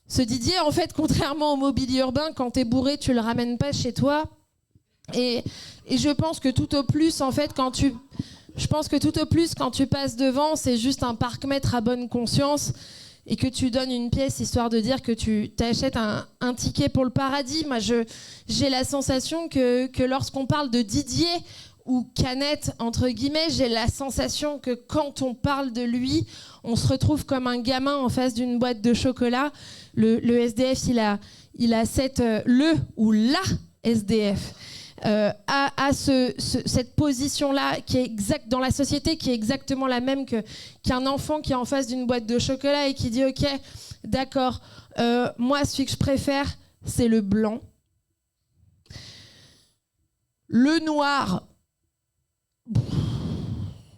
Ce Didier, en fait, contrairement au mobilier urbain, quand t'es bourré, tu le ramènes pas chez toi. Et je pense que tout au plus, en fait, quand tu passes devant, c'est juste un parc-mètre à bonne conscience et que tu donnes une pièce histoire de dire que tu t'achètes un ticket pour le paradis. Moi, j'ai la sensation que lorsqu'on parle de Didier ou Canette, entre guillemets, j'ai la sensation que quand on parle de lui, on se retrouve comme un gamin en face d'une boîte de chocolat. Le SDF, il a le ou la SDF a cette position-là qui est exacte dans la société, qui est exactement la même qu'un enfant qui est en face d'une boîte de chocolat et qui dit « Ok, d'accord, moi, celui que je préfère, c'est le blanc. Le noir,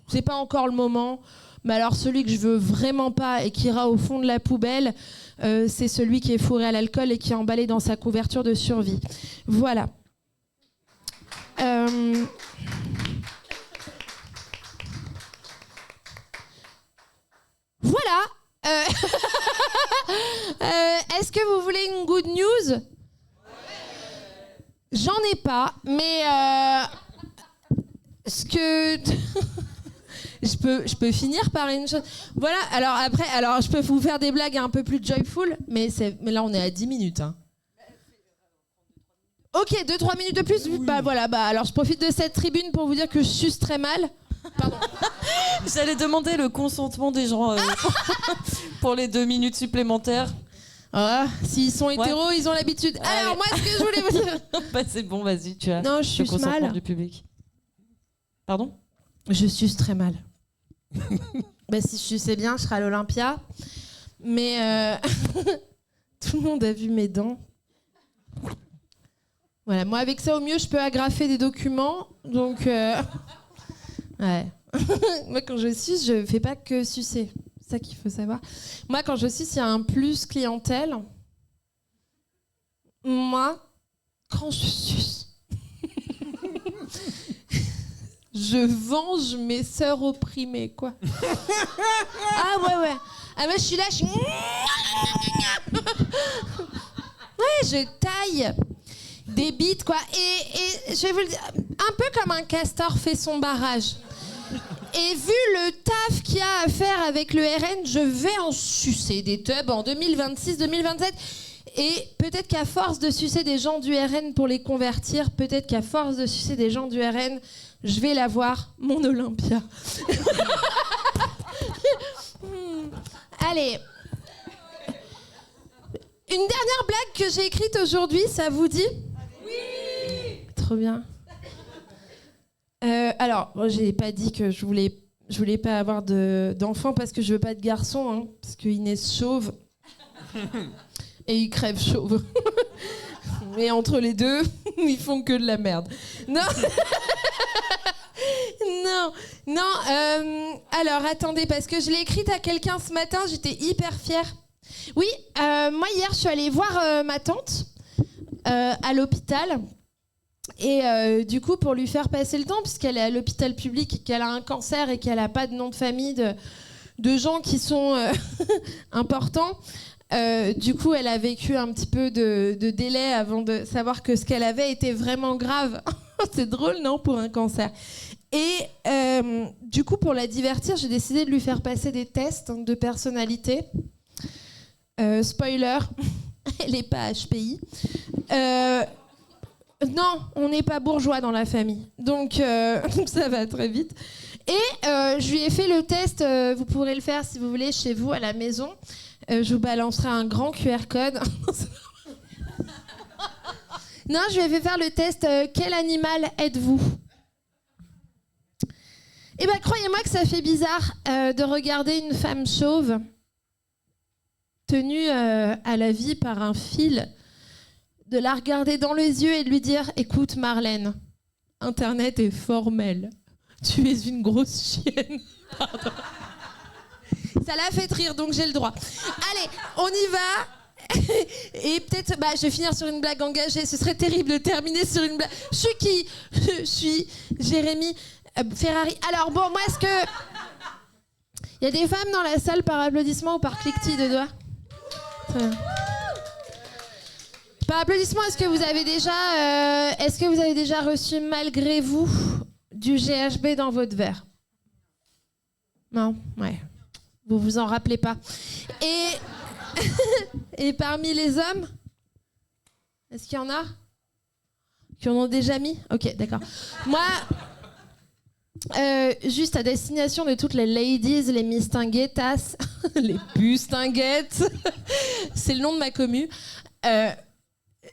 c'est pas encore le moment. Mais alors celui que je veux vraiment pas et qui ira au fond de la poubelle, c'est celui qui est fourré à l'alcool et qui est emballé dans sa couverture de survie. » Voilà. Voilà. Est-ce que vous voulez une good news ? J'en ai pas, mais ce que je peux finir par une chose. Voilà. Alors je peux vous faire des blagues un peu plus joyful, mais là on est à 10 minutes. Hein. Ok, 2-3 minutes de plus. Oui. Bah voilà. Alors je profite de cette tribune pour vous dire que je suce très mal. Pardon. J'allais demander le consentement des gens pour les 2 minutes supplémentaires. Ah, s'ils sont hétéros, ils ont l'habitude. Alors moi, ce que je voulais vous dire. C'est bon, vas-y, tu as non, je le suce consentement mal. du public. Pardon ? Je suce très mal. Si je suçais bien, je serais à l'Olympia. Mais tout le monde a vu mes dents. Voilà, moi avec ça au mieux, je peux agrafer des documents. Donc, ouais. Moi quand je suce, je fais pas que sucer. C'est ça qu'il faut savoir. Moi quand je suce, il y a un plus clientèle. Moi, quand je suce, je venge mes sœurs opprimées, quoi. Ah ouais. Ah moi je suis là, ouais, je taille des bites, quoi. Et je vais vous le dire, un peu comme un castor fait son barrage. Et vu le taf qu'il y a à faire avec le RN, je vais en sucer des tubs en 2026-2027. Et peut-être qu'à force de sucer des gens du RN pour les convertir, peut-être qu'à force de sucer des gens du RN, je vais l'avoir, mon Olympia. Allez. Une dernière blague que j'ai écrite aujourd'hui, ça vous dit ? Oui. Trop bien. Alors, moi, j'ai pas dit que je voulais pas avoir d'enfants parce que je veux pas de garçon, hein, parce qu'ils naissent chauves et ils crèvent chauves. Mais entre les deux, ils font que de la merde. Non. Non. Alors, attendez, parce que je l'ai écrite à quelqu'un ce matin, j'étais hyper fière. Oui, moi hier, je suis allée voir ma tante à l'hôpital. Et du coup, pour lui faire passer le temps, puisqu'elle est à l'hôpital public, qu'elle a un cancer et qu'elle n'a pas de nom de famille de gens qui sont importants, du coup, elle a vécu un petit peu de délai avant de savoir que ce qu'elle avait était vraiment grave. C'est drôle, non, pour un cancer. Et du coup, pour la divertir, j'ai décidé de lui faire passer des tests de personnalité. Spoiler, elle n'est pas HPI. Non, on n'est pas bourgeois dans la famille. Donc ça va très vite. Et je lui ai fait le test. Vous pourrez le faire si vous voulez chez vous à la maison. Je vous balancerai un grand QR code. Non, je lui ai fait faire le test. Quel animal êtes-vous ? Eh bien, croyez-moi que ça fait bizarre de regarder une femme chauve tenue à la vie par un fil, de la regarder dans les yeux et de lui dire « Écoute, Marlène, Internet est formel. Tu es une grosse chienne. » Pardon. Ça l'a fait rire, donc j'ai le droit. Allez, on y va. Et peut-être, je vais finir sur une blague engagée. Ce serait terrible de terminer sur une blague. Je suis qui ? Je suis Jérémy Ferrari. Alors bon, moi, est-ce que... Il y a des femmes dans la salle par applaudissement ou par cliquetis de doigts ? Très bien. Par applaudissement, est-ce que vous avez déjà reçu malgré vous du GHB dans votre verre? Non, ouais. Vous vous en rappelez pas. Et parmi les hommes, est-ce qu'il y en a qui en ont déjà mis? Ok, d'accord. Moi, juste à destination de toutes les ladies, les mistinguettas, les bustinguettes, c'est le nom de ma commu.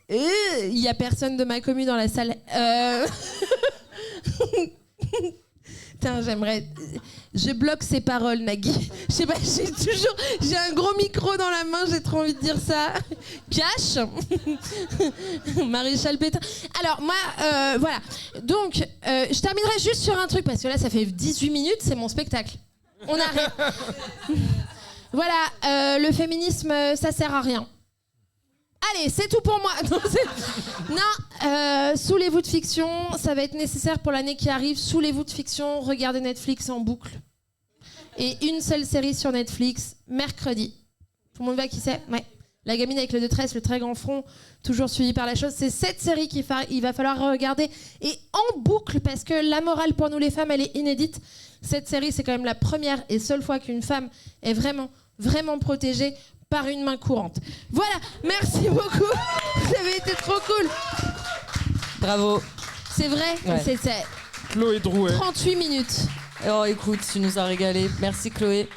Il y a personne de ma commu dans la salle. Putain, j'aimerais... Je bloque ces paroles, Nagui. Je sais pas, j'ai un gros micro dans la main, j'ai trop envie de dire ça. Cash. Maréchal Pétain. Alors, moi, voilà. Donc, je terminerai juste sur un truc, parce que là, ça fait 18 minutes, c'est mon spectacle. On arrête. Voilà, le féminisme, ça sert à rien. Allez, c'est tout pour moi. Non, saoulez-vous de fiction, ça va être nécessaire pour l'année qui arrive. Saoulez-vous de fiction, regardez Netflix en boucle. Et une seule série sur Netflix, mercredi. Tout le monde voit qui c'est? Ouais. La gamine avec le 2-13, le très grand front, toujours suivi par la chose. C'est cette série qu'il va falloir regarder et en boucle, parce que la morale pour nous les femmes, elle est inédite. Cette série, c'est quand même la première et seule fois qu'une femme est vraiment, vraiment protégée par une main courante. Voilà, merci beaucoup. Vous avez été trop cool. Bravo. C'est vrai, Ouais. c'est Chloé Drouet. 38 minutes. Oh, écoute, tu nous as régalé. Merci, Chloé.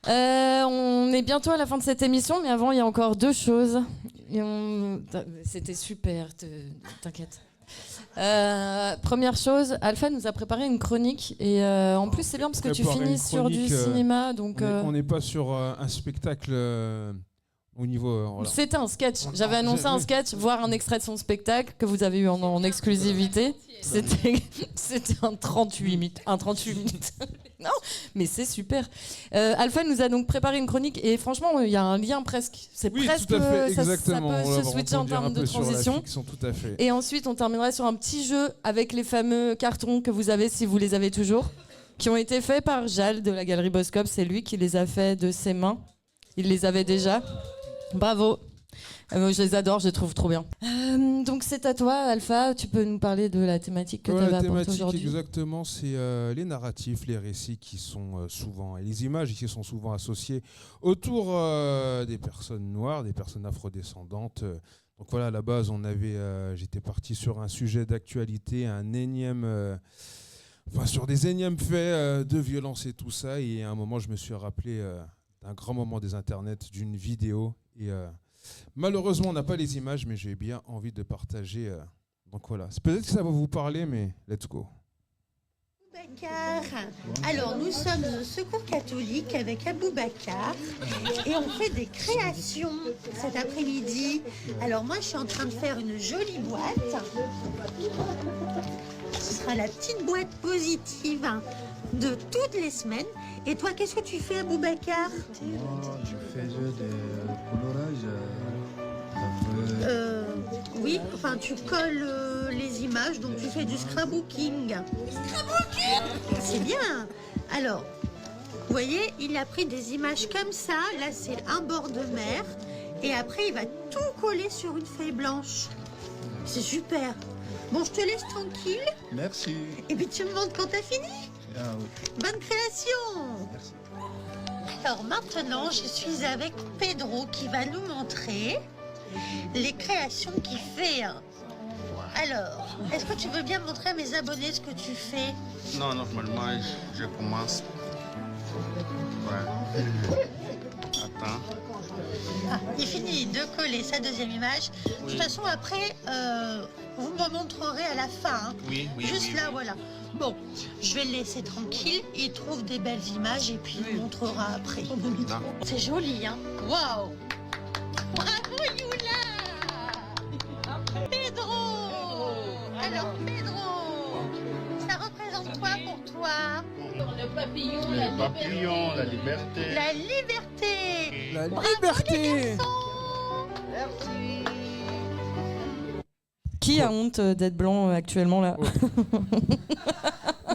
On est bientôt à la fin de cette émission, mais avant, il y a encore 2 choses. C'était super, t'inquiète. Première chose, Alpha nous a préparé une chronique et en plus c'est bien parce que tu finis sur du cinéma, donc on n'est pas sur un spectacle au niveau. Voilà. C'était un sketch. J'avais annoncé un sketch, voire un extrait de son spectacle que vous avez eu en exclusivité. C'était un 38 minutes. Non, mais c'est super. Alpha nous a donc préparé une chronique et franchement, il y a un lien presque. C'est presque. Tout à fait, ça exactement. peut se switcher en termes de transition. Tout à fait. Et ensuite, on terminera sur un petit jeu avec les fameux cartons que vous avez, si vous les avez toujours, qui ont été faits par Jal de la Galerie Boscop. C'est lui qui les a faits de ses mains. Il les avait déjà. Bravo. Je les adore, je les trouve trop bien. Donc c'est à toi, Alpha. Tu peux nous parler de la thématique que tu avais apportée aujourd'hui. Exactement, c'est les narratifs, les récits qui sont souvent, et les images qui sont souvent associées autour des personnes noires, des personnes afrodescendantes. Donc voilà, à la base, j'étais parti sur un sujet d'actualité, sur des énièmes faits de violence et tout ça. Et à un moment, je me suis rappelé d'un grand moment des internets, d'une vidéo. Et malheureusement, on n'a pas les images, mais j'ai bien envie de partager. Donc voilà, peut-être que ça va vous parler, mais let's go. Aboubacar. Alors, nous sommes au Secours catholique avec Aboubacar et on fait des créations cet après-midi. Alors, moi, je suis en train de faire une jolie boîte. Ce sera la petite boîte positive de toutes les semaines. Et toi, qu'est-ce que tu fais, Aboubacar? Moi, je fais des colorage. Oui, enfin, tu colles les images, donc tu fais du scrapbooking. Scrapbooking? C'est bien. Alors, vous voyez, il a pris des images comme ça. Là, c'est un bord de mer. Et après, il va tout coller sur une feuille blanche. C'est super. Bon, je te laisse tranquille. Merci. Et puis, tu me montres quand t'as fini. Ah, oui. Bonne création. Merci. Alors maintenant, je suis avec Pedro qui va nous montrer les créations qu'il fait. Alors, est-ce que tu veux bien montrer à mes abonnés ce que tu fais? Non, normalement, je commence. Ouais. Attends. Ah, il finit de coller sa deuxième image. De toute façon, après, vous me montrerez à la fin. Hein. Oui. Juste là, voilà. Bon, je vais le laisser tranquille. Il trouve des belles images et puis il montrera après. C'est joli, hein? Waouh! Bravo, Yula! Pedro! Alors, Pedro, ça représente quoi pour toi? Le papillon, la liberté. La liberté! La Bravo, liberté! les garçons! Merci. Qui a honte d'être blanc actuellement là?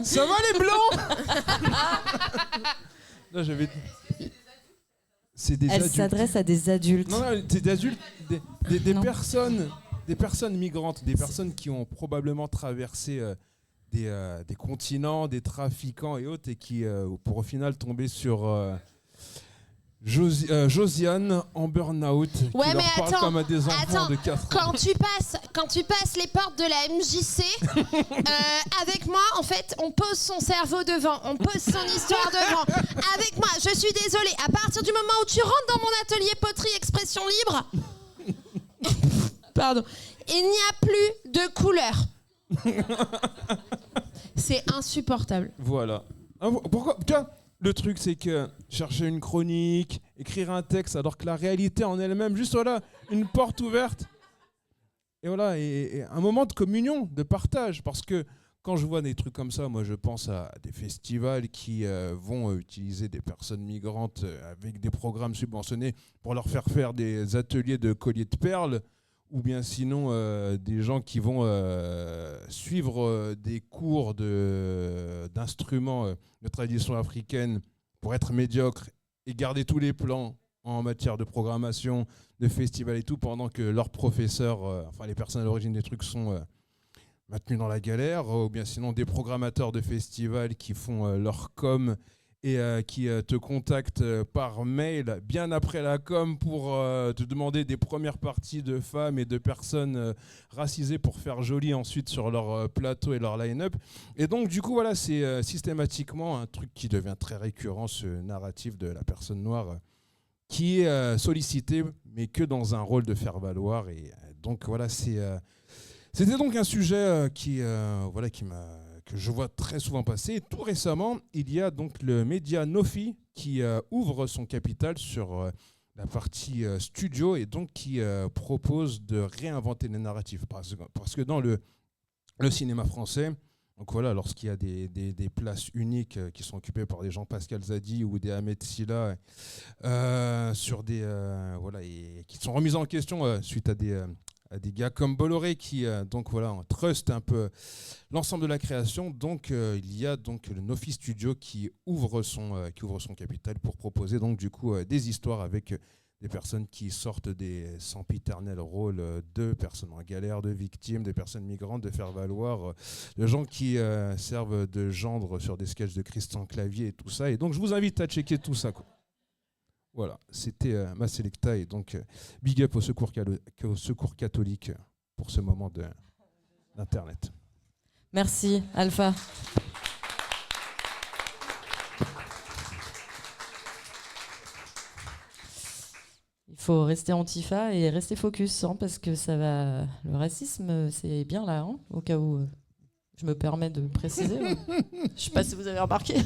Ça va les blancs? Là, j'avais. c'est des Elle adultes. s'adresse à des adultes. Non, c'est des adultes, des Non. personnes migrantes, des personnes qui ont probablement traversé des continents, des trafiquants et autres, et qui, pour au final tomber sur Josiane en burn-out, qui Ouais, leur mais parle attends, comme à des enfants de 4 ans. Quand tu passes les portes de la MJC, avec moi, en fait, on pose son cerveau devant, on pose son histoire devant. Avec moi, je suis désolée, à partir du moment où tu rentres dans mon atelier poterie expression libre, pardon, il n'y a plus de couleur. C'est insupportable. Voilà. Ah, pourquoi le truc, c'est que chercher une chronique, écrire un texte, alors que la réalité en elle-même, juste voilà, une porte ouverte. Et voilà, et un moment de communion, de partage. Parce que quand je vois des trucs comme ça, moi je pense à des festivals qui vont utiliser des personnes migrantes avec des programmes subventionnés pour leur faire des ateliers de colliers de perles. Ou bien sinon des gens qui vont suivre des cours d'instruments de tradition africaine pour être médiocres et garder tous les plans en matière de programmation, de festival et tout, pendant que leurs professeurs, les personnes à l'origine des trucs sont maintenus dans la galère, ou bien sinon des programmateurs de festivals qui font leur com et qui te contactent par mail bien après la com pour te demander des premières parties de femmes et de personnes racisées pour faire joli ensuite sur leur plateau et leur line-up. Et donc du coup voilà, c'est systématiquement un truc qui devient très récurrent, ce narratif de la personne noire qui est sollicitée mais que dans un rôle de faire valoir. Et donc voilà, c'était donc un sujet que je vois très souvent passer. Et tout récemment, il y a donc le média Nofi qui ouvre son capital sur la partie studio et donc qui propose de réinventer les narratifs. Parce que dans le cinéma français, donc voilà, lorsqu'il y a des places uniques qui sont occupées par des Jean-Pascal Zadi ou des Ahmed Silla, et qui sont remises en question suite à des gars comme Bolloré qui trustent un peu l'ensemble de la création. Donc il y a donc le Nofi Studio qui ouvre son capital pour proposer donc du coup des histoires avec des personnes qui sortent des sempiternels rôles de personnes en galère, de victimes, de personnes migrantes, de faire valoir, de gens qui servent de gendre sur des sketchs de Christian Clavier et tout ça. Et donc je vous invite à checker tout ça, quoi. Voilà, c'était ma Selecta et donc big up au secours catholique pour ce moment d'Internet. Merci, Alpha. Il faut rester antifa et rester focus, parce que ça va. Le racisme, c'est bien là, au cas où je me permets de préciser. Je ne sais pas si vous avez remarqué.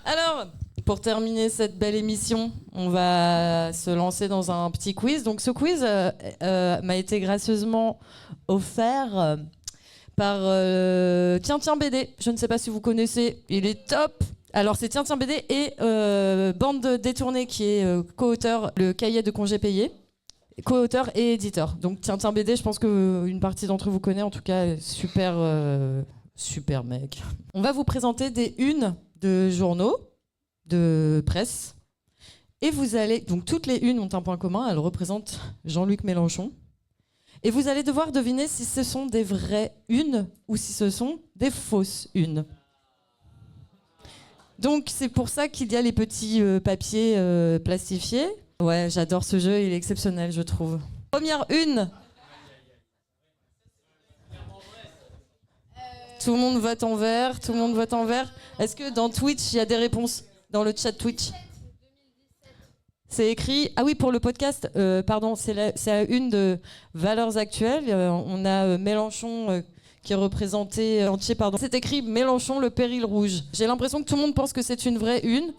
Alors. Pour terminer cette belle émission, on va se lancer dans un petit quiz. Donc ce quiz m'a été gracieusement offert par Tiens BD. Je ne sais pas si vous connaissez, il est top. Alors c'est Tiens BD et Bande Détournée qui est co-auteur le cahier de congés payés, co-auteur et éditeur. Donc Tiens BD, je pense qu'une partie d'entre vous connaît, en tout cas super mec. On va vous présenter des unes de journaux, de presse, et vous allez, donc toutes les unes ont un point commun, elles représentent Jean-Luc Mélenchon, et vous allez devoir deviner si ce sont des vraies unes ou si ce sont des fausses unes. Donc c'est pour ça qu'il y a les petits papiers plastifiés. Ouais, j'adore ce jeu, il est exceptionnel, je trouve. Première une. Tout le monde vote en vert, tout le monde vote en vert. Est-ce que dans Twitch, il y a des réponses? Dans le chat Twitch. C'est écrit. Ah oui, pour le podcast, pardon, c'est la une de Valeurs Actuelles. On a Mélenchon qui est représenté entier, pardon. C'est écrit Mélenchon, le péril rouge. J'ai l'impression que tout le monde pense que c'est une vraie une.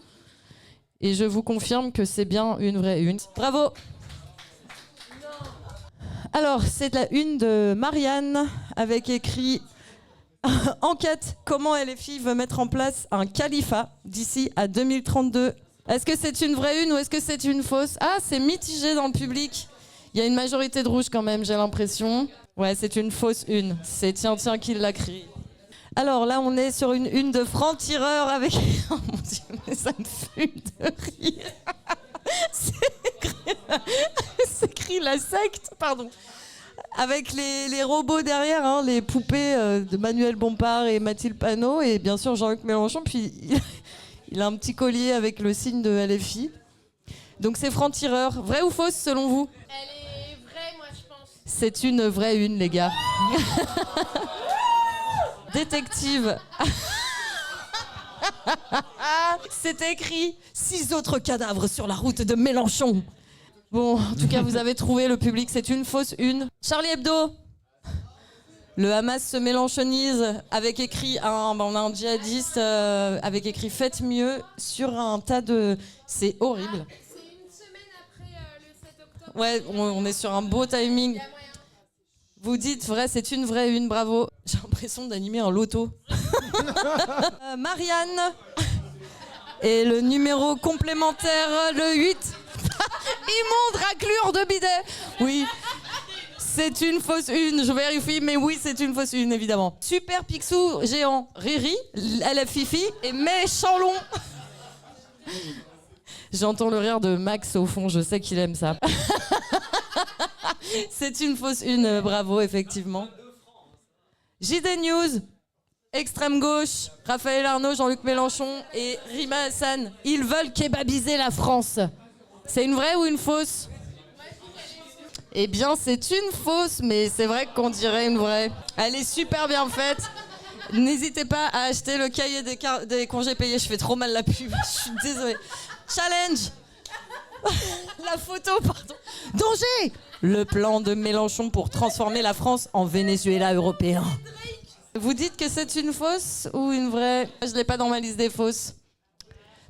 Et je vous confirme que c'est bien une vraie une. Bravo! Alors, c'est la une de Marianne avec écrit. Enquête, comment LFI veut mettre en place un califat d'ici à 2032. Est-ce que c'est une vraie une ou est-ce que c'est une fausse? Ah, c'est mitigé dans le public. Il y a une majorité de rouge quand même, j'ai l'impression. Ouais, c'est une fausse une. C'est Tiens qui l'a créé. Alors là, on est sur une de franc-tireur avec... Oh mon Dieu, mais ça me fume de rire. la secte, pardon. Avec les robots derrière, hein, les poupées de Manuel Bompard et Mathilde Panot, et bien sûr Jean-Luc Mélenchon. Puis il a un petit collier avec le signe de LFI. Donc c'est franc-tireur. Vrai ou fausse selon vous? Elle est vraie, moi je pense. C'est une vraie une, les gars. Détective. C'est écrit 6 autres cadavres sur la route de Mélenchon. Bon, en tout cas, vous avez trouvé le public, c'est une fausse une. Charlie Hebdo. Le Hamas se mélenchonise avec écrit on a un djihadiste avec écrit faites mieux sur un tas de. C'est horrible. C'est une semaine après le 7 octobre. Ouais, on est sur un beau timing. Vous dites vrai, c'est une vraie une, bravo. J'ai l'impression d'animer un loto. Marianne. Et le numéro complémentaire, le 8. Immonde raclure de bidet. Oui, c'est une fausse une. Je vérifie, mais oui, c'est une fausse une, évidemment. Super Picsou géant. Riri, elle a Fifi et Méchanlon. J'entends le rire de Max au fond, je sais qu'il aime ça. C'est une fausse une, bravo, effectivement. JD News, extrême gauche, Raphaël Arnaud, Jean-Luc Mélenchon et Rima Hassan. Ils veulent kébabiser la France. C'est une vraie ou une fausse? Eh bien, c'est une fausse, mais c'est vrai qu'on dirait une vraie. Elle est super bien faite. N'hésitez pas à acheter le cahier des congés payés. Je fais trop mal la pub, je suis désolée. Challenge. La photo, pardon. Danger. Le plan de Mélenchon pour transformer la France en Venezuela européen. Vous dites que c'est une fausse ou une vraie? Je l'ai pas dans ma liste des fausses.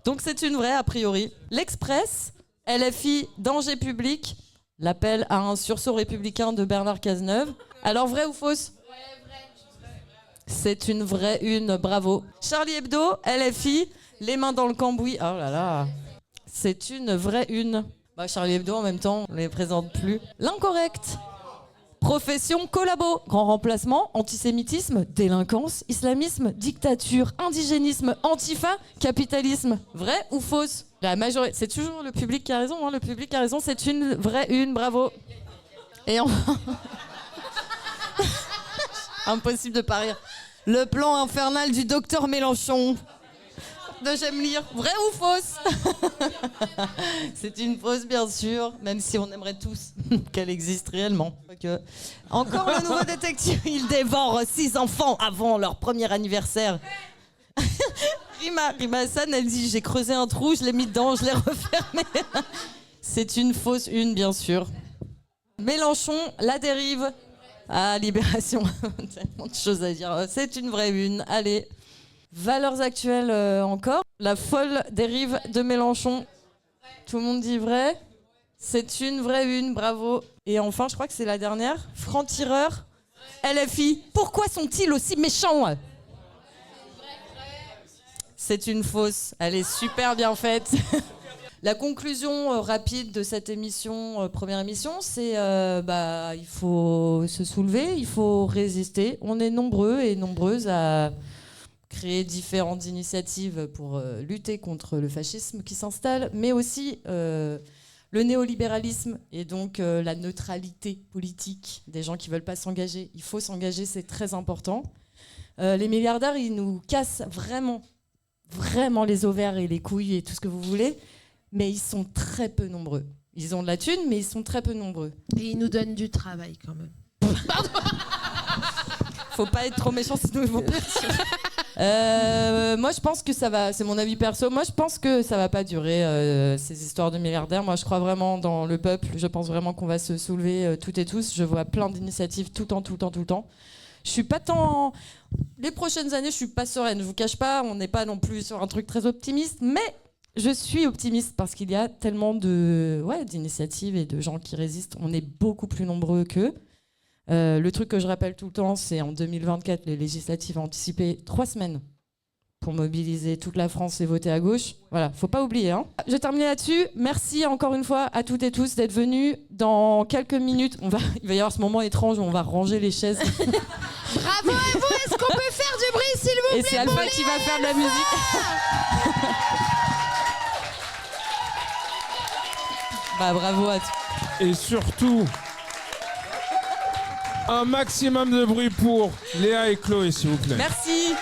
Donc c'est une vraie a priori. L'Express, LFI, danger public, l'appel à un sursaut républicain de Bernard Cazeneuve. Alors vrai ou fausse? C'est une vraie une, bravo. Charlie Hebdo, LFI, les mains dans le cambouis. Oh là là. C'est une vraie une. Bah, Charlie Hebdo en même temps, on les présente plus. L'incorrect. Profession collabo. Grand remplacement, antisémitisme, délinquance, islamisme, dictature, indigénisme, antifa, capitalisme. Vrai ou fausse? La majorité, c'est toujours le public qui a raison. Hein. Le public a raison, c'est une vraie une, bravo. Et enfin... Impossible de pas rire. Le plan infernal du docteur Mélenchon. De J'aime lire. Vrai ou fausse? C'est une fausse, bien sûr, même si on aimerait tous qu'elle existe réellement. Okay. Encore le nouveau détective. Il dévore 6 enfants avant leur premier anniversaire. Rima Hassan, elle dit j'ai creusé un trou, je l'ai mis dedans, je l'ai refermé. C'est une fausse une, bien sûr. Mélenchon, la dérive. Ah, Libération. Tellement de choses à dire. C'est une vraie une. Allez. Valeurs actuelles encore. La folle dérive de Mélenchon. Tout le monde dit vrai. C'est une vraie une, bravo. Et enfin, je crois que c'est la dernière. Franc-tireur, LFI. Pourquoi sont-ils aussi méchants? C'est une fausse. Elle est super bien faite. La conclusion rapide de cette émission, première émission, c'est il faut se soulever, il faut résister. On est nombreux et nombreuses à créer différentes initiatives pour lutter contre le fascisme qui s'installe, mais aussi le néolibéralisme et donc la neutralité politique des gens qui ne veulent pas s'engager. Il faut s'engager, c'est très important. Les milliardaires, ils nous cassent vraiment les ovaires et les couilles et tout ce que vous voulez, mais ils sont très peu nombreux. Ils ont de la thune, mais ils sont très peu nombreux. Et ils nous donnent du travail quand même. Faut pas être trop méchant, sinon ils vont partir. Moi, je pense que ça va. C'est mon avis perso. Moi, je pense que ça va pas durer ces histoires de milliardaires. Moi, je crois vraiment dans le peuple. Je pense vraiment qu'on va se soulever toutes et tous. Je vois plein d'initiatives tout le temps. Je suis pas tant. Les prochaines années, je suis pas sereine. Je vous cache pas. On n'est pas non plus sur un truc très optimiste, mais je suis optimiste parce qu'il y a tellement d'initiatives et de gens qui résistent. On est beaucoup plus nombreux qu'eux. Le truc que je rappelle tout le temps, c'est en 2024, les législatives ont anticipé 3 semaines pour mobiliser toute la France et voter à gauche. Voilà, faut pas oublier. Hein. Je vais terminer là-dessus. Merci encore une fois à toutes et tous d'être venus. Dans quelques minutes, il va y avoir ce moment étrange où on va ranger les chaises. Bravo à vous. Est-ce qu'on peut faire du bruit, s'il vous plaît? Et c'est Alpha qui va faire de la musique. Bravo à tous. Et surtout, un maximum de bruit pour Léa et Chloé, s'il vous plaît. Merci.